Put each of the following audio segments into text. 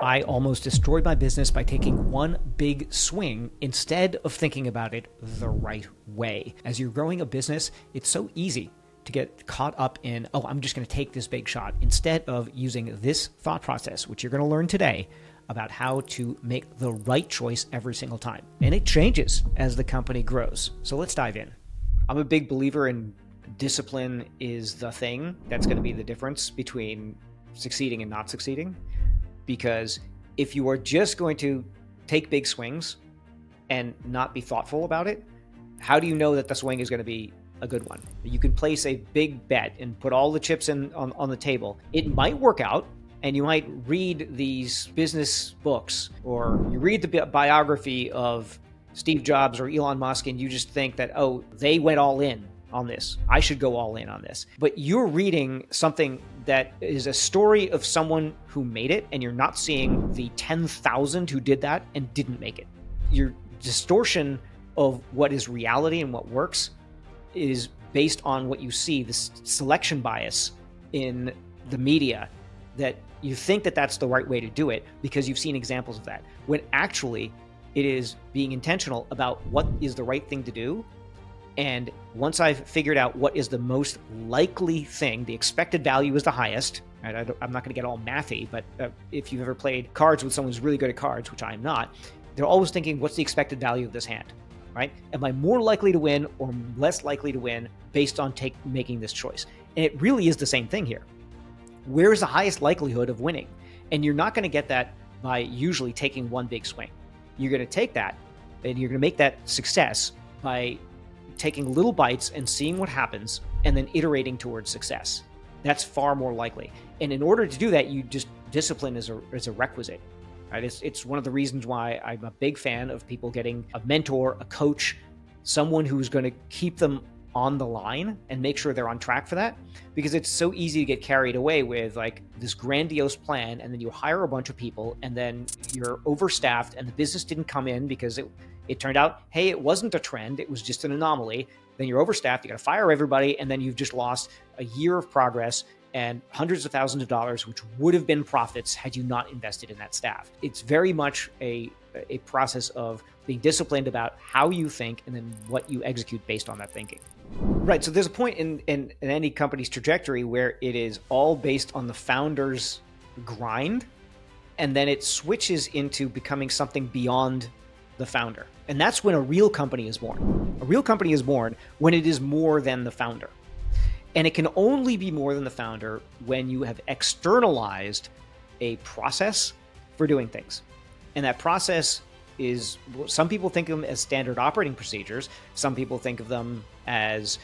I almost destroyed my business by taking one big swing instead of thinking about it the right way. As you're growing a business, it's so easy to get caught up in, oh, I'm just going to take this big shot, instead of using this thought process, which you're going to learn today, about how to make the right choice every single time. And it changes as the company grows. So let's dive in. I'm a big believer in discipline is the thing that's going to be the difference between succeeding and not succeeding. Because if you are just going to take big swings and not be thoughtful about it, how do you know that the swing is going to be a good one? You can place a big bet and put all the chips in on the table. It might work out, and you might read these business books, or you read the biography of Steve Jobs or Elon Musk, and you just think that, oh, they went all in on this. I should go all in on this. But you're reading something that is a story of someone who made it, and you're not seeing the 10,000 who did that and didn't make it. Your distortion of what is reality and what works is based on what you see, this selection bias in the media, that you think that that's the right way to do it because you've seen examples of that, when actually it is being intentional about what is the right thing to do. And once I've figured out what is the most likely thing, the expected value is the highest. Right? I'm not going to get all mathy, but if you've ever played cards with someone who's really good at cards, which I'm not, they're always thinking, what's the expected value of this hand? Right? Am I more likely to win or less likely to win based on making this choice? And it really is the same thing here. Where is the highest likelihood of winning? And you're not going to get that by usually taking one big swing. You're going to take that, and you're going to make that success by taking little bites and seeing what happens, and then iterating towards success. That's far more likely. And in order to do that, discipline is a requisite. Right? It's one of the reasons why I'm a big fan of people getting a mentor, a coach, someone who's going to keep them on the line and make sure they're on track for that. Because it's so easy to get carried away with like this grandiose plan, and then you hire a bunch of people, and then you're overstaffed, and the business didn't come in because it turned out, hey, it wasn't a trend, it was just an anomaly. Then you're overstaffed, you got to fire everybody, and then you've just lost a year of progress and hundreds of thousands of dollars, which would have been profits had you not invested in that staff. It's very much a process of being disciplined about how you think and then what you execute based on that thinking. Right, so there's a point in any company's trajectory where it is all based on the founder's grind, and then it switches into becoming something beyond the founder. And that's when a real company is born. A real company is born when it is more than the founder. And it can only be more than the founder when you have externalized a process for doing things. And that process is, some people think of them as standard operating procedures. Some people think of them as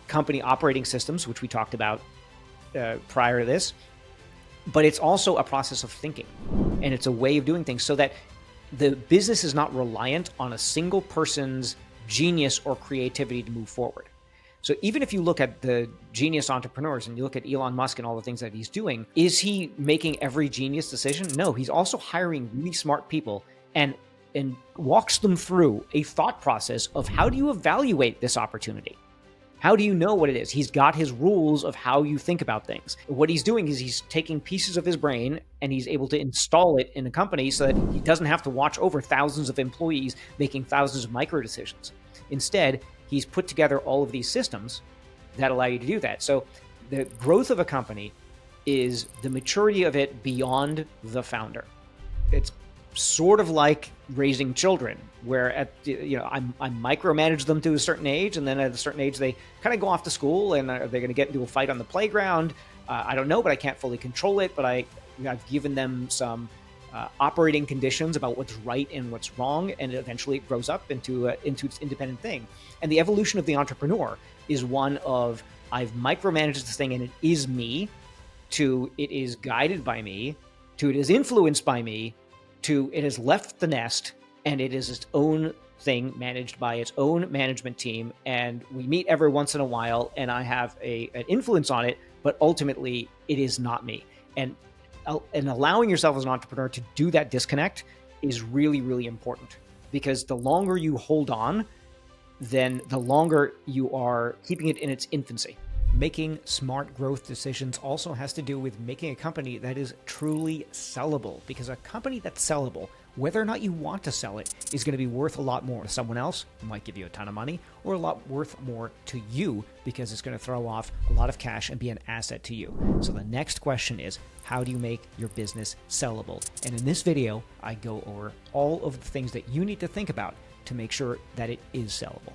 company operating systems, which we talked about prior to this. But it's also a process of thinking, and it's a way of doing things so that the business is not reliant on a single person's genius or creativity to move forward. So even if you look at the genius entrepreneurs and you look at Elon Musk and all the things that he's doing, is he making every genius decision? No, he's also hiring really smart people and walks them through a thought process of how do you evaluate this opportunity? How do you know what it is? He's got his rules of how you think about things. What he's doing is he's taking pieces of his brain and he's able to install it in a company so that he doesn't have to watch over thousands of employees making thousands of micro decisions. Instead, he's put together all of these systems that allow you to do that. So the growth of a company is the maturity of it beyond the founder. It's sort of like raising children, where I micromanage them to a certain age, and then at a certain age they kind of go off to school, and they're going to get into a fight on the playground. I don't know, but I can't fully control it. But I've given them some operating conditions about what's right and what's wrong, and eventually it grows up into its independent thing. And the evolution of the entrepreneur is one of, I've micromanaged this thing and it is me, to it is guided by me, to it is influenced by me, to it has left the nest and it is its own thing managed by its own management team. And we meet every once in a while and I have an influence on it, but ultimately it is not me. And allowing yourself as an entrepreneur to do that disconnect is really, really important, because the longer you hold on, then the longer you are keeping it in its infancy. Making smart growth decisions also has to do with making a company that is truly sellable, because a company that's sellable, whether or not you want to sell it, is going to be worth a lot more to someone else, who might give you a ton of money, or a lot worth more to you because it's going to throw off a lot of cash and be an asset to you. So the next question is, how do you make your business sellable? And in this video, I go over all of the things that you need to think about to make sure that it is sellable.